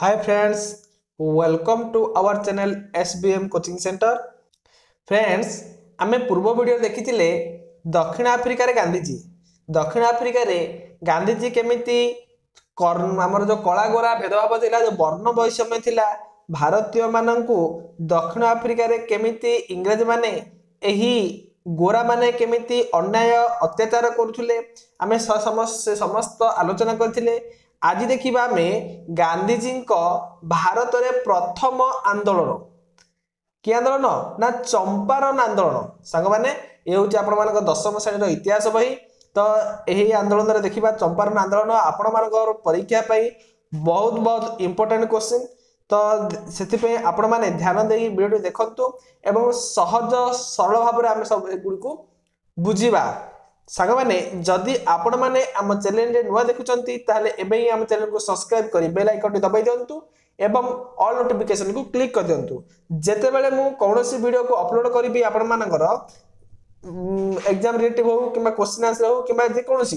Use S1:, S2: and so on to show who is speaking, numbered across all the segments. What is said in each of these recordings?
S1: Hi friends, welcome to our channel SBM Coaching Center. Friends, आमे पूर्व video देखिथिले दक्षिण Africa रे गांधीजी दक्षिण आफ्रिका रे गांधीजी केमिति हमर जो कला गोरा भेदभाव थिला जो वर्ण वैषम्य थिला भारतीय माननकु दक्षिण आफ्रिका रे केमिति इंग्रज माने एही गोरा माने केमिति अन्याय अत्याचार करुथुले आमे समस्त आलोचना करथिले। आज देखिबा में गांधीजी भारत रे प्रथम आंदोलन कि आंदोलन ना चंपारण आंदोलन सांग माने ये होची आपण मानक दशम श्रेणी इतिहास बही। तो यही आंदोलन रे देखिबा चंपारण आंदोलन आपण मानक परीक्षा पाई बहुत बहुत इंपोर्टेंट क्वेश्चन। तो सेति पे आपण माने ध्यान देई वीडियो देखंतु एवं सहज सरल भाव रे हम सब एगुडी को बुझीबा। सांग माने जदि आपण माने हम चैनल रे नुवा देखुचंती ताले एबे ही हम चैनल को सब्सक्राइब करी बेल आइकन दबाई दियंतु एवं ऑल नोटिफिकेशन को क्लिक कर दियंतु। जेते बेले मु कोनोसी वीडियो को अपलोड करिबी आपण मानकर एग्जाम रिलेटिव हो किबा क्वेश्चन आंसर हो किबा जे कोनोसी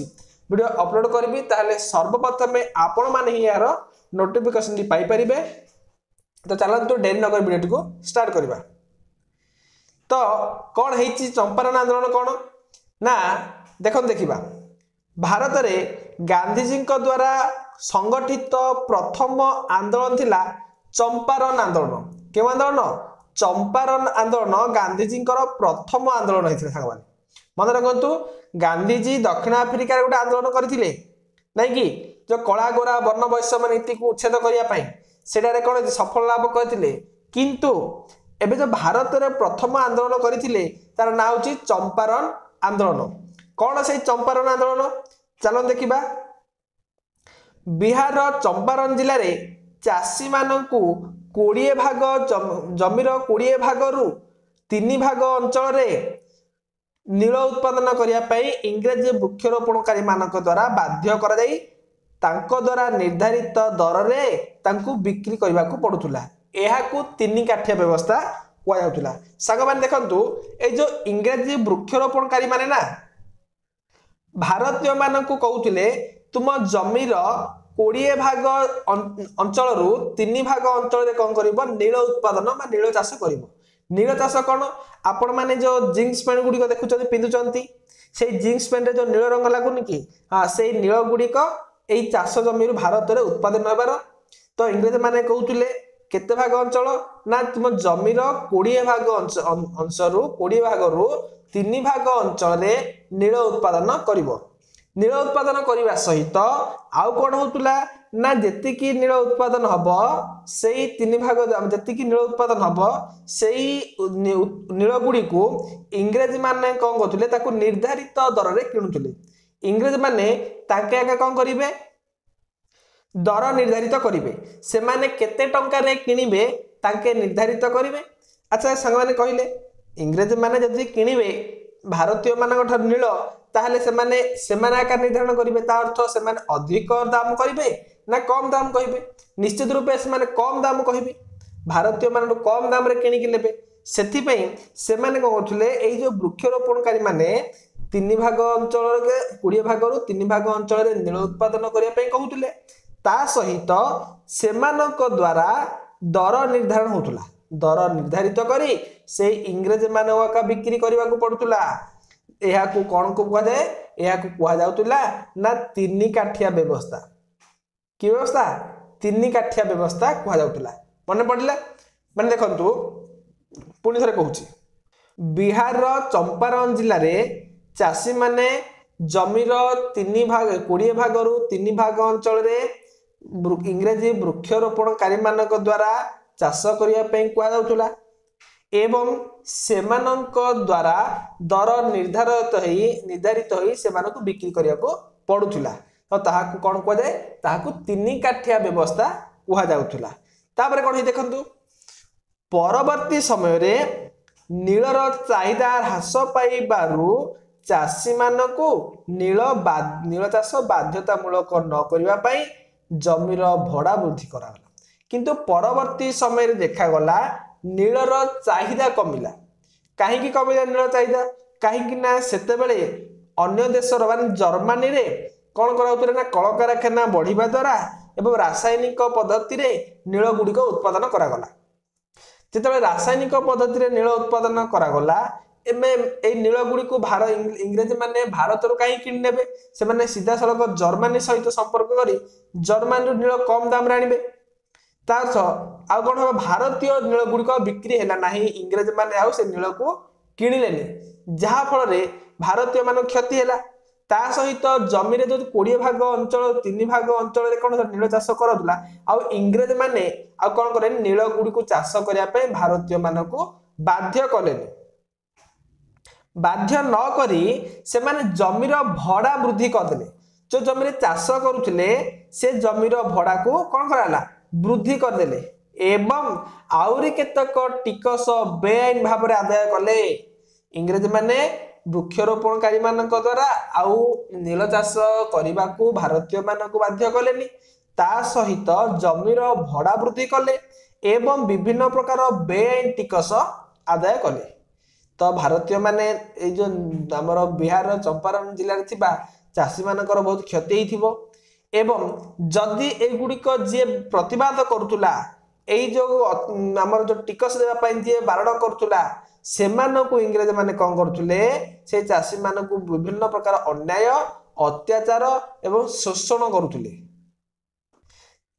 S1: वीडियो अपलोड करिबी ताले सर्वप्रथम आपण माने ही यार नोटिफिकेशन दी पाई परिबे। तो चलंतु डेरी नगर वीडियो को स्टार्ट करबा। तो कोन हेची चंपारण आंदोलन कोन ना देखिबा भारत रे गांधीजी द्वारा संगठित प्रथम आंदोलन थिला चंपारण आंदोलन। केउ आंदोलन? चंपारण आंदोलन गांधीजी प्रथम आंदोलन होइथिला। सांगवान मन रखंतु गांधीजी दक्षिण अफ्रीका रे गोटे आंदोलन करथिले नै कि जो कला गोरा वर्ण वैषम्य नीति को उच्छेद करिया पई सेडारे कोन सफल लाभ करथिले। किंतु एबे जो भारत रे प्रथम आंदोलन करथिले तार नाम होची चंपारण आंदोलन। कौन से चंपारण आंदोलन चलो देखिबा। बिहार चंपारण जिले रे चाषी मानकु 20 भाग जमीर 20 भाग रु 3 भाग अंचल रे नील उत्पादन करिया पई इंग्रज वृक्षरोपणकारी मानक द्वारा बाध्य करा जाई तांको द्वारा निर्धारित दर रे तांकु बिक्री करबा को पडुथुला। एहा को 3 काठिया व्यवस्था कुआ जाउथुला। सांग मान देखंतु ए जो इंग्रजी वृक्षरोपणकारी माने ना भारतीय मानकु कहउथिले तुम जमीर 20 भाग अंचल रु 3 भाग अंचल रे कोन करिवो नील उत्पादन बा नील चाष करिवो। नील चाष कोन आपण माने जो जीन्स पैंट गुडी को देखुचंती पिंदुचंती से जीन्स पैंट रे जो नील रंग लागुनी कि हां से नील गुडी को एई चाष जमीर भारत रे उत्पादन होबार। तो इंग्रज माने कहउथिले केते भाग अंचल ना तुम जमीर 20 भाग अंशरु 20 भाग रु 3 भाग अंचल रे नील उत्पादन करिवो। नील उत्पादन करबा सहित आउ कोन होतुला ना जेतिकी नील उत्पादन हबो सेही 3 भाग जेतिकी नील उत्पादन हबो सेही नील गुडी को इंग्रज माने कोन करथुले ताको निर्धारित दर रे किनुथुले। इंग्रज माने ताके आगे कोन करिवे दर निर्धारित करिवे से माने केते टंका रे किनिबे ताके निर्धारित करिवे। अच्छा संग माने कहिले इंग्रज माने जदि किनिबे भारतीय मानक ठर नील ताहले से माने आकार निर्धारण करिवे ता अर्थ से माने अधिक दाम करिवे ना कम दाम कहिबे। निश्चित रूपे से माने कम दाम कहिबे भारतीय माने कम दाम रे किनि कि लेबे। सेति पई से माने को करथुले एई जो वृक्षरोपणकारी माने 3 भाग अंचल रे 20 भाग रु 3 भाग अंचल रे नील उत्पादन करिया पई कहउथुले। ता सहित सेमानक द्वारा दर निर्धारण होतुला। दर निर्धारित करी से इंग्रज मानक बिक्री करबा को पड़ुतुला। एहा को कोन को कुआ जाय एहा को कुआ जाउतुला ना 3 काठिया व्यवस्था। की व्यवस्था? 3 काठिया व्यवस्था कुआ जाउतुला। मने पड़िला माने देखंतु पुनी थरे कहूची बिहार चंपारण जिल्ला रे चाषी माने जमीर 3 भाग 20 भाग रु 3 भाग अंचल रे इंग्रजी वृक्षरोपणकारी मानक द्वारा चाष करिया पई कुआ जाउतुला एवं सेमानक द्वारा दर निर्धारित होई सेमानक बिक्री करिया को पडुथुला। तो ताहाकु कोन कुआ जाय ताहाकु 3 काठिया व्यवस्था कुआ जाउथुला। तापरे कोन देखंतु परवर्ती समय रे नीलर चाहिदा ह्रास पाइबारु चाषी मानकु नील चाष बाध्यतामूलक न करिवा पई जमीर भड़ा वृद्धि करागला। किंतु परवर्ती समय रे देखा गला नीलर चाहिदा कमिला। काहे कि कमिला नील चाहिदा? काहे कि ना सेते बेले अन्य देशर माने जर्मनी रे कोन कराउतले ना कल कारखाना बढ़िबा द्वारा एवं रासायनिक पद्धति रे नील गुड़िक उत्पादन करागला जिते रासायनिक पद्धति रे नील उत्पादन करागला एमे ए नील गुड़ी को इंग्रेज माने भारत रो कहीं किन नेबे से माने सीधा सड़क जर्मनी सहित संपर्क करी जर्मनी नील कम दाम रे आनिबे तास आ कोन हो भारतीय नील गुड़िक बिक्री हैला नाही इंग्रेज माने आउ से नील को किनिलेनी जहा फल रे भारतीय मान क्षति हैला ता सहित जमी रे जो 20 भाग अंचल 3 भाग अंचल रे कोन नील चाष करदुला आ इंग्रेज माने आ कोन करे नील गुड़ी को चाष करिया पे भारतीय मान को बाध्य कलेनी बाध्य न करी से माने जमीर भड़ा वृद्धि करदेले जो जमीर चाष करुथिले से जमीर भड़ा को कोन कराला वृद्धि करदेले एवं आउरी केतक टिकस बेआईन भाव आदाय कले इंग्रेज माने वृक्षरोपणकारी मानक द्वारा आउ नील चाष करने को भारतीय मान को बाध्य कलेनी ता सहित जमीर भड़ा वृद्धि कले एवं विभिन्न प्रकार बेआईन टिकस आदाय कले तो भारतीय माने ए जो हमर बिहार चंपारण जिले में थिबा चाषी मानकर बहुत क्षति हिथिबो एवं जदि ए गुड़िक जे प्रतिवाद करुतुला एई जो हमर जो टिकस देबा पई जे बारण करुतुला सेमानकु इंग्रेज माने कोन करथुले से चाषी मानकु विभिन्न प्रकार अन्याय अत्याचार एवं शोषण करुथुले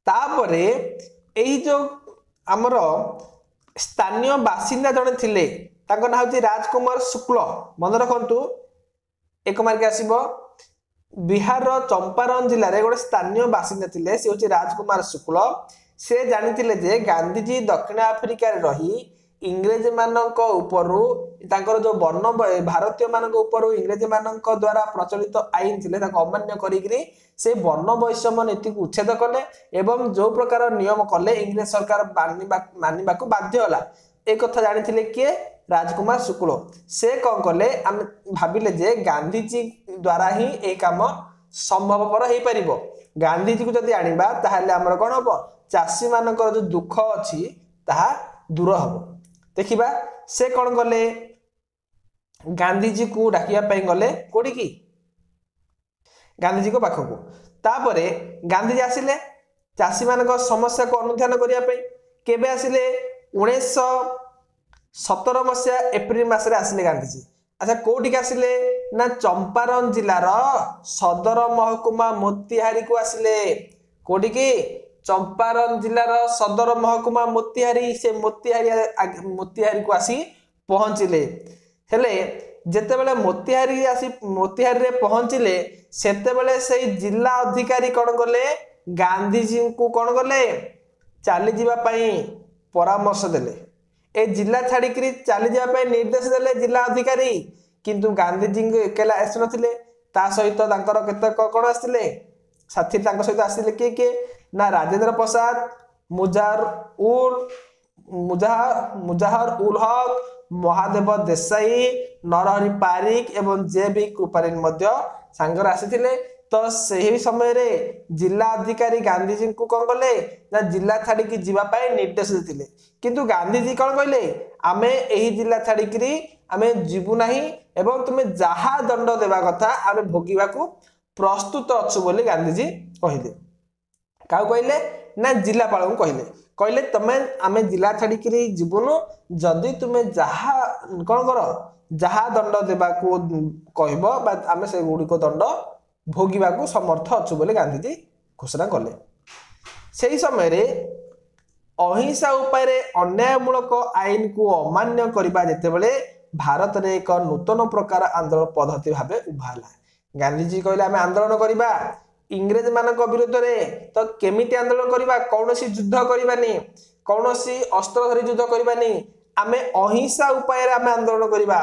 S1: तापरे एई जो हमर स्थानीय बासिंदा जने थिले ताको ना होची राजकुमार शुक्ल मन रखंतु एक मार्क आसीबो बिहार चंपारण जिले रे गोटे स्थानीय बासिंदा थिले से होची राजकुमार शुक्ल से जानिथिले जे गांधीजी दक्षिण अफ्रिका रे रही इंग्रेज मानक उपरु तांकर जो वर्ण भारतीय मानक उपरु इंग्रेज मानक द्वारा प्रचलित आईन थिले ताको अमान्य करिकरी से वर्ण वैषम्य नीति को उच्छेद कले एवं जो प्रकार नियम कले इंग्रेज सरकार मानिबा को बाध्य होला ए कथा जानिथिले के राजकुमार शुक्ल से कौन कले हम भाविले जे गांधीजी द्वारा ही ए काम संभवपर हो पारिबो गांधीजी को जदि आनिबा ताहाले हमर कोन हबो चाषी मानकर जो दुख अछि ताहा दूर हबो देखिबा से कौन गले गांधीजी को डाकिया पई गले कोडी की गांधीजी को पाखको तापरे गांधीजी आसिले चाषी मानक समस्या को अनुध्यान करिया पई केबे आसिले 1917 मसिया एप्रिल मासरे आसिले गांधीजी अच्छा कोडी का आसिले ना चंपारण जिलार सदर महकुमा मोतिहारी को आसिले कोडी की चंपारण जिलार सदर महकुमा मोतिहारी से मोतिहारी को आसी पहुंचले हेले जेते बेले मोतिहारी रे पहुंचले सेते बेले से जिला अधिकारी कोन गले गांधीजी को कोन गले चाली जीवा पई परामर्श देले ए जिला छाड़ी करी चाली जीवा पई निर्देश देले जिला अधिकारी किंतु गांधीजी को एकेला आस नथिले ता सहित तांकर केतक कोन आस्तिले साथी तांकर सहित आस्तिले के ना राजेंद्र प्रसाद मुजाहर उल हक महादेव देसाई नरहरि पारिक एवं जे.बी. कृपारीन मध्य सांगर आसीथिले तो सही समय रे जिला अधिकारी गांधीजी को कौन कले ना जिला छाड़ी की जीवा पाए निर्देश देथिले किंतु गांधीजी कौन कहले आमे एही जिला छाड़ी करी आमे जीवु नाही एवं तुमे जहा दंड देबा कथा आमे भोगिबा को प्रस्तुत अछु बोली गांधीजी कहिले का कहले ना जिलापाल को कहले तमे आमे जिला छाड़ी करी जीवनु जदि तुमे जहा कौन कर जहा दंड देबा को कहबो बा आमे से गुडी को दंड भोगिबा को समर्थ अछु बोले गांधीजी घोषणा कले सेही समय रे अहिंसा उपाय रे अन्यायमूलक आईन को अमान्य करबा जेते बेले भारत रे एक नूतन प्रकार आंदोलन पद्धति भाबे उभाला गांधीजी कहले आमे आंदोलन करबा इंग्रेज मानक विरुद्ध रे तो केमिति आंदोलन करबा कौनसी युद्ध करबानी कौनसी अस्त्र धरि युद्ध करबानी आमे अहिंसा उपाय रे आमे आंदोलन करबा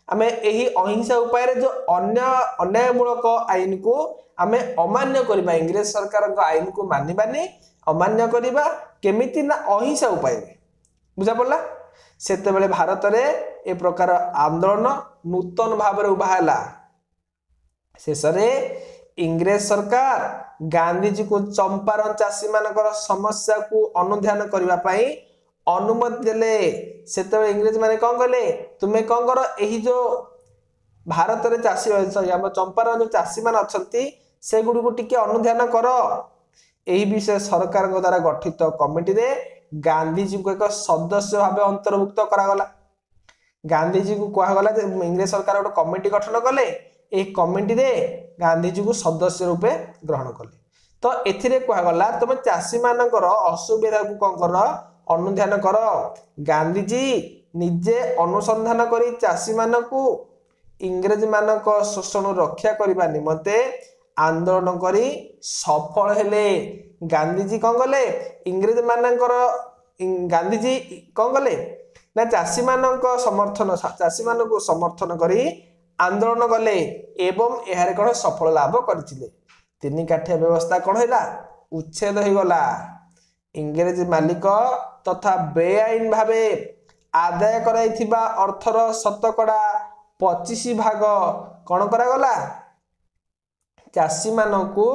S1: आमे एही अहिंसा उपाय रे जो अन्यायमूलक आईन को आमे अमान्य करबा इंग्रेज सरकार को आईन को मानिबानी अमान्य करबा केमिति ना अहिंसा उपाय रे बुझा पड़ला सेते बेले भारत रे ए प्रकार आंदोलन नूतन भाव रे उभाला शेष रे इंग्रेज सरकार गांधीजी को चंपारण चाषी मानकर समस्या को अनुध्यान करबा पई अनुमति देले सेते इंग्रेज माने कोन कहले तुमे कोन करो एही जो भारत रे चाषी हम चंपारण जो चाषी मान अछंती से गुडी को टिके अनुध्यान करो ଏହି ବିଷୟ ସରକାରଙ୍କ ଦ୍ୱାରା ଗଠିତ କମିଟିରେ ଗାନ୍ଧୀଜୀଙ୍କୁ ଏକ ସଦସ୍ୟ ଭାବେ ଅନ୍ତର୍ଭୁକ୍ତ କରାଗଲା। ଗାନ୍ଧୀଜୀଙ୍କୁ କୁହାଗଲା ଯେ ଇଂରେଜ ସରକାର ଗୋଟେ କମିଟି ଗଠନ କଲେ, ଏହି କମିଟିରେ ଗାନ୍ଧୀଜୀଙ୍କୁ ସଦସ୍ୟ ରୂପେ ଗ୍ରହଣ କଲେ। ତ ଏଥିରେ କୁହାଗଲା ତମେ ଚାଷୀମାନଙ୍କର ଅସୁବିଧାକୁ କ'ଣ କର, ଅନୁଧ୍ୟାନ କର। ଗାନ୍ଧୀଜୀ ନିଜେ ଅନୁସନ୍ଧାନ କରି ଚାଷୀମାନଙ୍କୁ ଇଂରେଜମାନଙ୍କ ଶୋଷଣରୁ ରକ୍ଷା କରିବା ନିମନ୍ତେ ଆନ୍ଦୋଳନ କରି ସଫଳ ହେଲେ। ଗାନ୍ଧୀଜୀ କ'ଣ କଲେ, ଗାନ୍ଧୀଜୀ କ'ଣ କଲେ ନା ଚାଷୀମାନଙ୍କୁ ସମର୍ଥନ କରି ଆନ୍ଦୋଳନ କଲେ ଏବଂ ଏହାର କ'ଣ ସଫଳ ଲାଭ କରିଥିଲେ। ତିନି କାଠିଆ ବ୍ୟବସ୍ଥା କ'ଣ ହେଲା, ଉଚ୍ଛେଦ ହୋଇଗଲା। ଇଂରେଜ ମାଲିକ ତଥା ବେଆଇନ ଭାବେ ଆଦାୟ କରାଯାଇଥିବା ଅର୍ଥର ଶତକଡ଼ା 25 ଭାଗ କ'ଣ କରାଗଲା, ଚାଷୀମାନଙ୍କୁ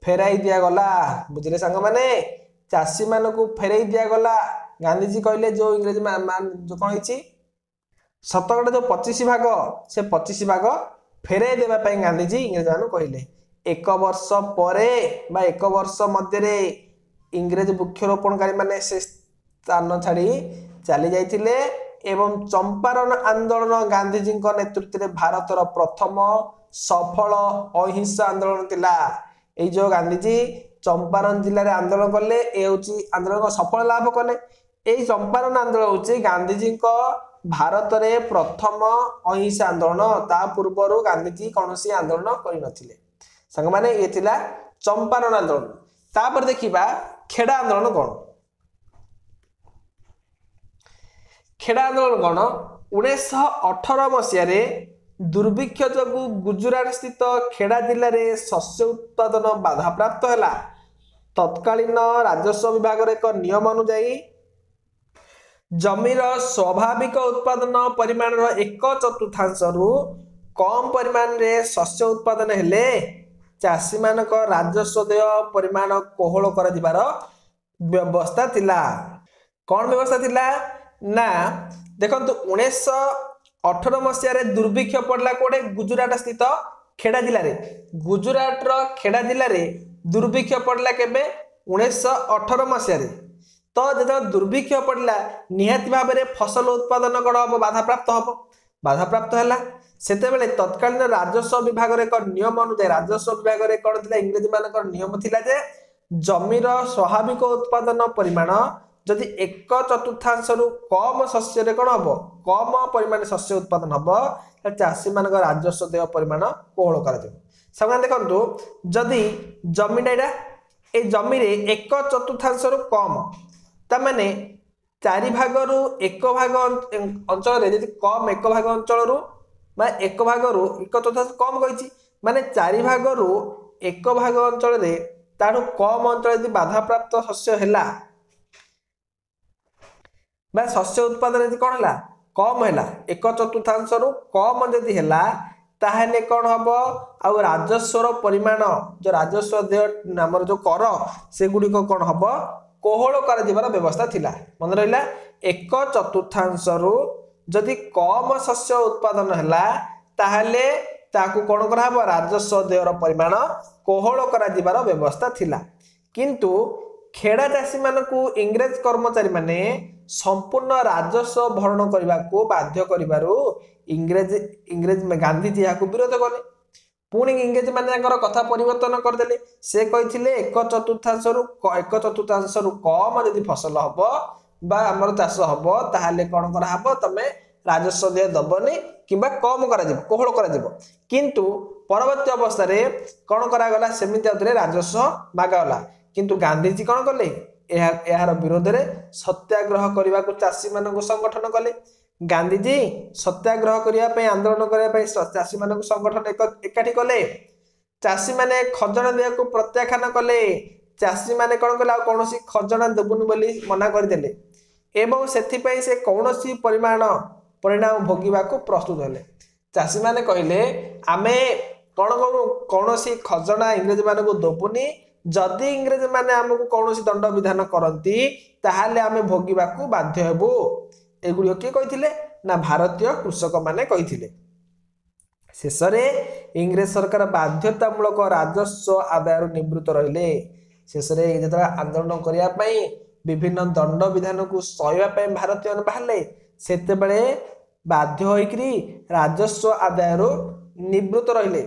S1: ଫେରାଇ ଦିଆଗଲା। ବୁଝିଲେ ସାଙ୍ଗମାନେ, ଚାଷୀମାନଙ୍କୁ ଫେରାଇ ଦିଆଗଲା। ଗାନ୍ଧୀଜୀ କହିଲେ ଯେଉଁ ଇଂରେଜ କ'ଣ ହେଇଛି ଶତକଡ଼ା ଯେଉଁ 25 ଭାଗ, ସେ 25 ଭାଗ ଫେରାଇ ଦେବା ପାଇଁ ଗାନ୍ଧୀଜୀ ଇଂରେଜମାନଙ୍କୁ କହିଲେ। 1 ବର୍ଷ ପରେ ବା 1 ବର୍ଷ ମଧ୍ୟରେ ଇଂରେଜ ବୃକ୍ଷରୋପଣକାରୀ ମାନେ ସେ ସ୍ଥାନ ଛାଡ଼ି ଚାଲି ଯାଇଥିଲେ ଏବଂ ଚମ୍ପାରଣ ଆନ୍ଦୋଳନ ଗାନ୍ଧୀଜୀଙ୍କ ନେତୃତ୍ୱରେ ଭାରତର ପ୍ରଥମ ସଫଳ ଅହିଂସା ଆନ୍ଦୋଳନ ଥିଲା। ଏଇ ଯେଉଁ ଗାନ୍ଧୀଜୀ ଚମ୍ପାରଣ ଜିଲ୍ଲାରେ ଆନ୍ଦୋଳନ କଲେ, ଏ ହେଉଛି ଆନ୍ଦୋଳନ ସଫଳ ଲାଭ କଲେ। ଏଇ ଚମ୍ପାରଣ ଆନ୍ଦୋଳନ ହେଉଛି ଗାନ୍ଧୀଜୀଙ୍କ ଭାରତରେ ପ୍ରଥମ ଅହିଂସା ଆନ୍ଦୋଳନ। ତା ପୂର୍ବରୁ ଗାନ୍ଧୀଜୀ କୌଣସି ଆନ୍ଦୋଳନ କରିନଥିଲେ। ସାଙ୍ଗମାନେ ଇଏ ଥିଲା ଚମ୍ପାରଣ ଆନ୍ଦୋଳନ। ତାପରେ ଦେଖିବା ଖେଡ଼ା ଆନ୍ଦୋଳନ କ'ଣ। ଖେଡ଼ା ଆନ୍ଦୋଳନ କ'ଣ, 1918 ମସିହାରେ ଦୁର୍ଭିକ୍ଷ ଯୋଗୁଁ ଗୁଜୁରାଟ ସ୍ଥିତ ଖେଡ଼ା ଜିଲ୍ଲାରେ ଶସ୍ୟ ଉତ୍ପାଦନ ବାଧାପ୍ରାପ୍ତ ହେଲା। ତତ୍କାଳୀନ ରାଜସ୍ୱ ବିଭାଗର ଏକ ନିୟମ ଅନୁଯାୟୀ ଜମିର ସ୍ୱାଭାବିକ ଉତ୍ପାଦନ ପରିମାଣର 1/4ରୁ କମ୍ ପରିମାଣରେ ଶସ୍ୟ ଉତ୍ପାଦନ ହେଲେ ଚାଷୀମାନଙ୍କ ରାଜସ୍ୱ ଦେୟ ପରିମାଣ କୋହଳ କରାଯିବାର ବ୍ୟବସ୍ଥା ଥିଲା। କ'ଣ ବ୍ୟବସ୍ଥା ଥିଲା ନା ଦେଖନ୍ତୁ, 1918 ମସିହାରେ ଦୁର୍ଭିକ୍ଷ ପଡ଼ିଲା କୋଉଠି, ଗୁଜୁରାଟ ସ୍ଥିତ ଖେଡ଼ା ଜିଲ୍ଲାରେ। ଗୁଜୁରାଟର ଖେଡ଼ା ଜିଲ୍ଲାରେ ଦୁର୍ଭିକ୍ଷ ପଡ଼ିଲା କେବେ, 1918 ମସିହାରେ। ତ ଯେତେବେଳେ ଦୁର୍ଭିକ୍ଷ ପଡ଼ିଲା ନିହାତି ଭାବରେ ଫସଲ ଉତ୍ପାଦନ କ'ଣ ହେବ, ବାଧାପ୍ରାପ୍ତ ହେବ। ବାଧାପ୍ରାପ୍ତ ହେଲା ସେତେବେଳେ ତତ୍କାଳୀନ ରାଜସ୍ୱ ବିଭାଗର ଏକ ନିୟମ ଅନୁଯାୟୀ, ରାଜସ୍ୱ ବିଭାଗରେ କ'ଣ ଥିଲା, ଇଂରେଜମାନଙ୍କର ନିୟମ ଥିଲା ଯେ ଜମିର ସ୍ୱାଭାବିକ ଉତ୍ପାଦନ ପରିମାଣ ଯଦି 1/4ରୁ କମ୍ ଶସ୍ୟରେ କ'ଣ ହେବ, କମ୍ ପରିମାଣରେ ଶସ୍ୟ ଉତ୍ପାଦନ ହେବ, ତାହେଲେ ଚାଷୀମାନଙ୍କ ରାଜସ୍ୱ ଦେୟ ପରିମାଣ କୋହଳ କରାଯିବ। ସେମାନେ ଦେଖନ୍ତୁ, ଯଦି ଜମିଟା ଏଇଟା, এই জমিরে 1/4ରୁ কম, তার 4 ভাগରୁ 1 ভাগ অঞ্চଳରେ যদি কম 1 ভাগ অঞ্চলରୁ বা 1 ভাগରୁ 1/4 কম কইছি, মানে 4 ভাগରୁ 1 ভাগ অঞ্চଳରେ তাଠୁ কম অঞ্চଳ যদি বাধাপ্রাপ্ত শস্য হেলা বা শস্য উৎপাদন যদি কোন হেলা কম হেলা 1/4ରୁ কম যদি হেলা, তাহলে কোন হব আর রাজস্বর পরিমাণ যে রাজস্ব দেয় আমার যে কর সেগুড়িক কোন হব কোহল করা যাবার ব্যবস্থা লা। মনে রহিলা 1/4ରୁ যদি কম শস্য উৎপাদন হেলা তাহলে তাকে কোন করা হব রাজস্ব দেয়র পরিমাণ কোহল করা যাবার ব্যবস্থা লা। কিন্তু খেড়া চাষী মানকু ইংরেজ কর্মচারী মানে সম্পূর্ণ রাজস্ব ভরণ করা বাধ্য করবারু ইংরেজ গান্ধীজি এখন বিরোধ কলে। পুଣି ইংরেজ মানে কথা পরিবর্তন করদেলে। সে কইছিলে 1/4ରୁ কম যদি ফসল হব বা আমার চাষ হব তাহলে কোন করা হব, তুমি রাজস্ব দিয়ে দবনি কিংবা কম করা যাব, কোহল করা যাব। কিন্তু পরবর্তী অবস্থায় কোন করা গলা সেমিতি আউথরে রাজস্ব মাগাগলা। কিন্তু গান্ধীজি কোন কলে এর বিরোধে সত্যাগ্রহ করা চাষী মানুষ সংগঠন কলে। গান্ধীজি সত্যাগ্রহ করা আন্দোলন করা চাষী মানুষ সংগঠন একাঠি কলে। চাষী মানে খজনা দেওয়া প্রত্যাখ্যান কলে। চাষী মানে কোন কলে কৌশি খজনা দেবুনি বলে মনা করেদেলে এবং সেপাই সে কৌশি পরিণাম ভোগিবাকু প্রস্তুত হলে। চাষী মানে কহিলে আমি কোন করু কৌশি খজনা ইংরেজ মানুষ দেবুনি, যদি ইংরেজ মানে আমাকে কৌশি দণ্ড বিধান করতে তাহলে আমি ভোগিবাকু বাধ্য হবু। এগুলো কিଏ কইଥିଲେ না ভারতীয় কৃষক মানে কইଥିଲେ। শেষে ইংরেজ সরকার বাধ্যতামূলক রাজস্ব আদায়ରୁ নিবৃত্ত রহিলে। शेष में जो आंदोलन करने विभिन्न दंड विधान को सहवाई भारतीय बाहर से बाध्य होकरी राजस्व आदाय निवृत्त रहिले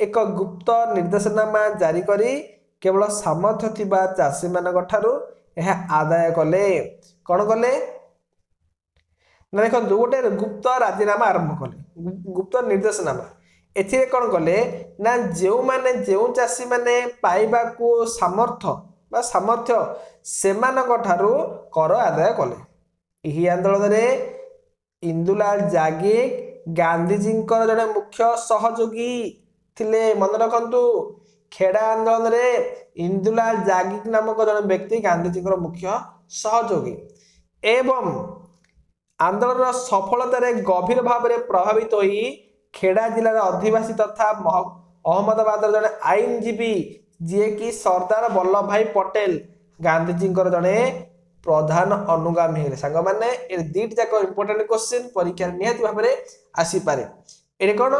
S1: एक गुप्त निर्देशनामा जारी करी केवल सामर्थ्य थिबा चाषी मानक ठारू यह आदाय कले कौन कले ना देखो गोटे गुप्त राजीनामा आरंभ कले गुप्त निर्देशनामा एथिरे कौन कले ना जो माने जो चाषी माने पाइबा को सामर्थ्य सेमानक ठारू कर आदाय कले यही आंदोलन में इंदुलाल जागीर गांधीजी जड़े मुख्य सहयोगी थिले मन रखु खेड़ा आंदोलन में इंदुलाल जागीर नामक जड़े व्यक्ति गांधीजी मुख्य सहयोगी एवं आंदोलन सफलतार गभीर भाव में प्रभावित हो खेड़ा जिलार अधिवासी तथा अहमदाबाद जड़े आईनजीवी जी कि सरदार वल्लभ भाई पटेल गांधीजी जड़े प्रधान अनुगामी हेले सांग माने ए दीट जाक इंपोर्टेंट क्वेश्चन परीक्षा निहाती भाव में आसीपे ये कौन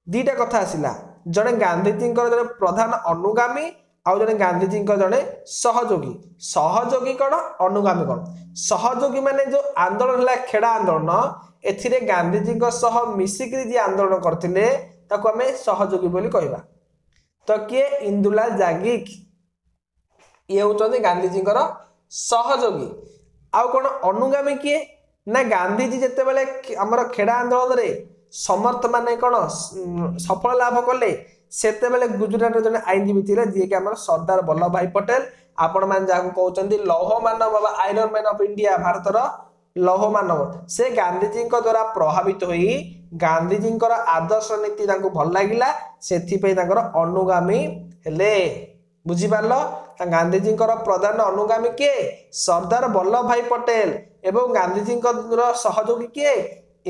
S1: दीटा कथा आसला जड़े गांधीजी जड़े प्रधान अनुगामी आउ जड़े गांधीजी जड़े सहयोगी सहयोगी कौन अनुगामी कौन सहयोगी माने जो आंदोलन है खेड़ा आंदोलन एथिरे गांधीजी सह मिसिक जी आंदोलन करथिले ताको हमें सहयोगी बोली कहबा तो किए इंदुलाल जागीर ये होचंदी गांधीजी सहयोगी आउ कौन अनुगामी किए ना गांधीजी जिते बड़े आमर खेड़ा आंदोलन रे समर्थ माने कौन सफल लाभ कले सेते बेले गुजरात जने आईनजीवी थे जी कि आमर सरदार वल्लभ भाई पटेल आपण मान जहाँ कहते लौह मानव बा आयरन मैन ऑफ इंडिया भारतर लौह मानव से गांधीजी द्वारा प्रभावित हो गांधीजी आदर्श नीति भल लगिला से अनुगामी हेले बुझिपार गांधीजी प्रधान अनुगामी किए सरदार वल्लभ भाई पटेल एवं गांधीजी सहयोगी किए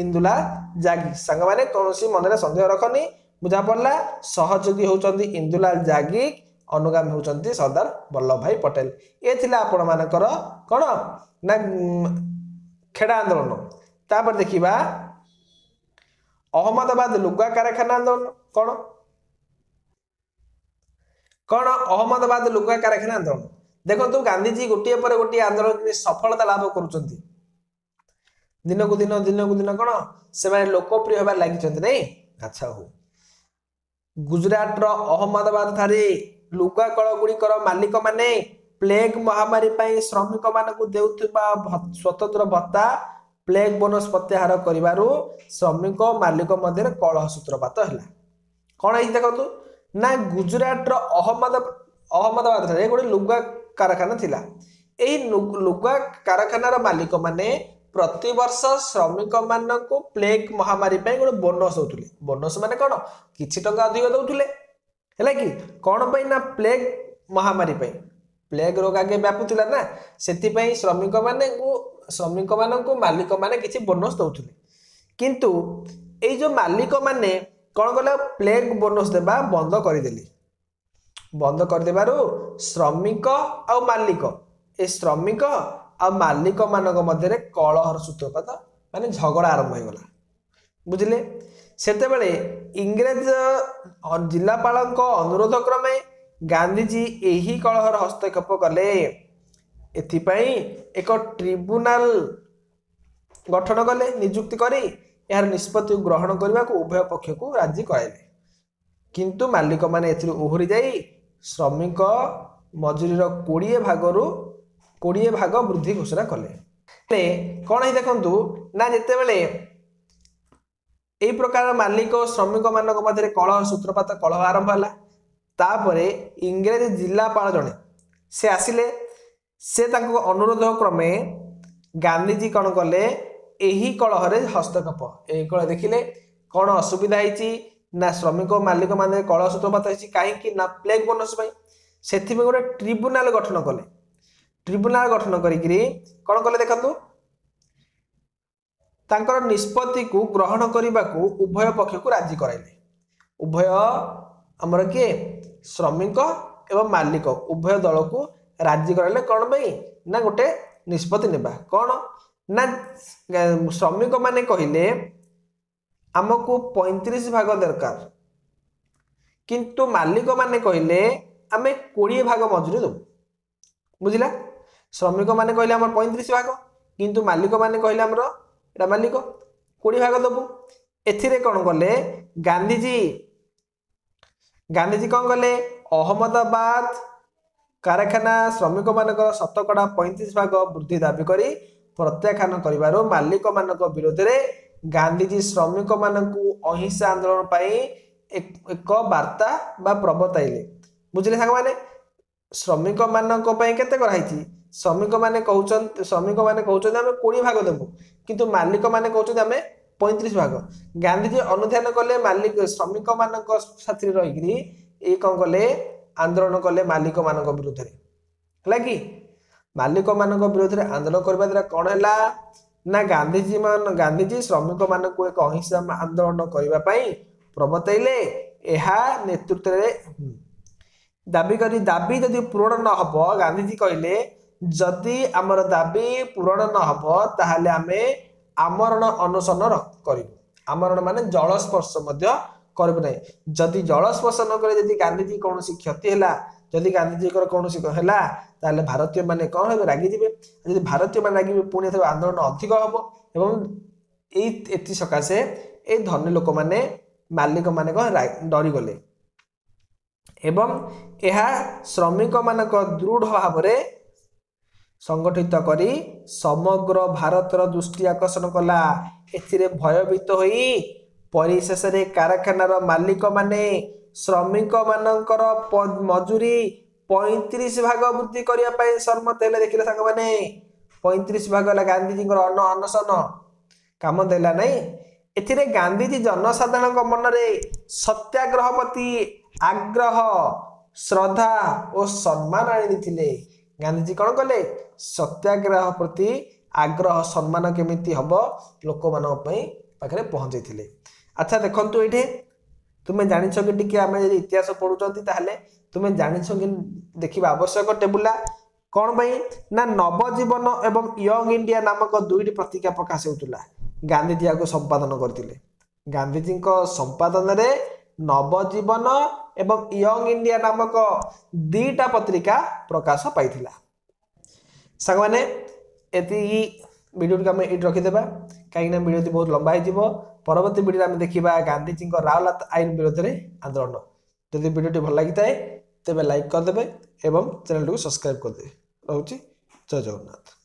S1: इंदुलाल जागीर सांग माने कौन मन सन्देह रखनी बुझा पड़ा सहयोगी होचंदी इंदुलाल जागीर अनुगामी होचंदी सरदार वल्लभ भाई पटेल ये थिला आपण मानकर कौन ना खेड़ा आंदोलन तापर देखिबा अहमदाबाद लुगा कारखाना आंदोलन कौन कौन अहमदाबाद लुगा कारखाना आंदोलन देखो गांधीजी गोटे पर गोटे आंदोलन सफलता लाभ करुँच दिन को दिन कौन से लोकप्रिय होबार लगी नहीं अच्छा हो गुजरात अहमदाबाद ठारे लुगा कल गुड़िकर मालिक माने प्लेग महामारी श्रमिक मानक देउथिबा स्वतंत्र भत्ता प्लेग बोनस प्रत्याहार करिबारु श्रमिक मालिक मध्य कलह सूत्रपात है कौन है देखो ना गुजरात अहमदाबाद गोटे लुगा कारखाना थिला एही लुगा कारखानार मालिक माने प्रति वर्ष श्रमिक मानक प्लेग महामारी गोटे बोनस दौले बोनस माने कौन किछि टंका अधिक दौले है कि कौन पाई ना प्लेग महामारी प्लेग रोग आगे व्यापुला ना से श्रमिक मानक मालिक माने किछि बोनस दौले किंतु ए जो मालिक माने कौन कले प्लेग बोनस देबा बंद करदेली बंद करदेबारु श्रमिक आ मालिक ए श्रमिक आ मालिक मानक मध्य कलहर सूत्रपात माने झगड़ा आरंभ हो गला बुझिले सेतेबेले इंग्रेज जिलापाल अनुरोध क्रमे गांधीजी यही कलहर हस्तक्षेप कले एथिपाई एक ट्रिब्यूनाल गठन कले नियुक्ति करी यार निष्पत्ति ग्रहण करने को उभय पक्ष को राजी कराइले किंतु मालिक माने एथिरु ओहरी जाई श्रमिक मजूरीर 20 भाग वृद्धि घोषणा कले कौन है देखंतु ना जेते बेले एई प्रकार मालिक और श्रमिक मानक मध्य कलह सूत्रपात कलह आरंभ होला तापरे इंग्रेज जिलापाल जने से आसिले से तांको अनुरोध क्रमे गांधीजी कौन कले यही कलहरे हस्तक्षेप यही कलह देखिले कौन असुविधा होती ना श्रमिक मालिक मान कलह सूत्रपात होती कहीं ना प्लेग बोनस से गोटे ट्रिब्यूनाल गठन कले ट्रिब्यूनाल गठन करी कौन कले देखु तांकर निष्पत्ति को ग्रहण करने को उभय पक्ष को राजी कराइले उभय आमर किए श्रमिक एवं मालिक उभय दल को राजी कराइले कौन भाई ना गोटे निष्पत्ति नेबा कौन ना श्रमिक माने कहले आमको 35 भाग दरकार किंतु मालिक माने कहले आमे 20 भाग मजूरी दबु बुझिला श्रमिक माने कहले हमर 35 भाग किंतु मालिक माने कहले हमर एटा मालिक 20 भाग दबु एथिरे कोन गले गांधीजी कोन गले अहमदाबाद कारखाना श्रमिक मानकर शतकड़ा 35 भाग वृद्धि दाबी करी प्रत्याख्यान करिवारो मालिक मानक विरोध रे गांधीजी श्रमिक मानकू अहिंसा आंदोलन पाई एक वार्ता बा प्रबताइले बुझले सांग माने श्रमिक मानक पई केते कराइछि श्रमिक माने कहउछन हमें 20 भाग देबो किंतु मालिक माने कहउछन हमें 35 भाग गांधीजी अनुध्यान कले मालिक श्रमिक मानक साथी रहिग्री ए कोन गले आंदोलन कले मालिक मानक विरोध रे हला कि मालिक मानक विरोध रे आंदोलन करबा द्वारा कोन हला ना गांधीजी श्रमिक मानक एक अहिंसा आंदोलन करबा पई प्रबतैले एहा नेतृत्व रे दाबी करी दाबी जदि पूर्ण न हबो गांधीजी कहले जदि हमर दाबी पूर्ण न हबो ताहाले आमे आमरण अनशन करिबो आमरण माने जल स्पर्श मध्य करबो नै जदि जल स्पर्श न करे जदि गांधीजी कोनोसी क्षति हला जदि गांधीजी कर कोनोसी हला ताहाले भारतीय माने कोन हेबे रागी दिबे जदि भारतीय माने रागी पुणी थेर आंदोलन अधिक हबो एवं एति सकासे ए धनी लोक माने मालिक माने को डरी गले एवं यह श्रमिक मानक दृढ़ भाव रे संगठित करी समग्र भारतर दृष्टि आकर्षण कला एथिरे भयभीत होई परिशेष रे कारखानार मालिक माने श्रमिक मानकर मजूरी 35 भाग वृद्धि करिया पई सहमत हेले देखिले संग माने 35 भाग ला गांधीजी अनशन काम देला नै एथिरे गांधीजी जनसाधारण मन रे सत्याग्रह प्रति आग्रह श्रद्धा और सम्मान आनी थिले गांधीजी कौन कले सत्याग्रह प्रति आग्रह सम्मान केमिति हबो लोक मानन पई पाखरे पहुंचै थिले अच्छा देखंतु एठे तुमे जानि छ कि टिके आमे यदि इतिहास पढुचंती ताहले तुमे जानि छ कि देखिबा आवश्यक टेबुला कौन पई ना नवजीवन एवं यंग इंडिया नामक दुईटी पत्रिका प्रकाश होतुला गांधीजी आको संपादन करथिले गांधीजी को संपादन रे नवजीवन एवं यंग इंडिया नामक दीटा पत्रिका प्रकाश पाइथिला संग माने एति वीडियो को हम एट रखि देबा काई ना वीडियो बहुत लंबा हो जिवो परवर्ती वीडियो में देखिबा गांधीजी को रावलात आईन विरोध रे आंदोलन यदि वीडियो भल लागि थाए तेबे लाइक कर देबे एवं चैनल को सब्सक्राइब कर देबे रहउची जय जगन्नाथ।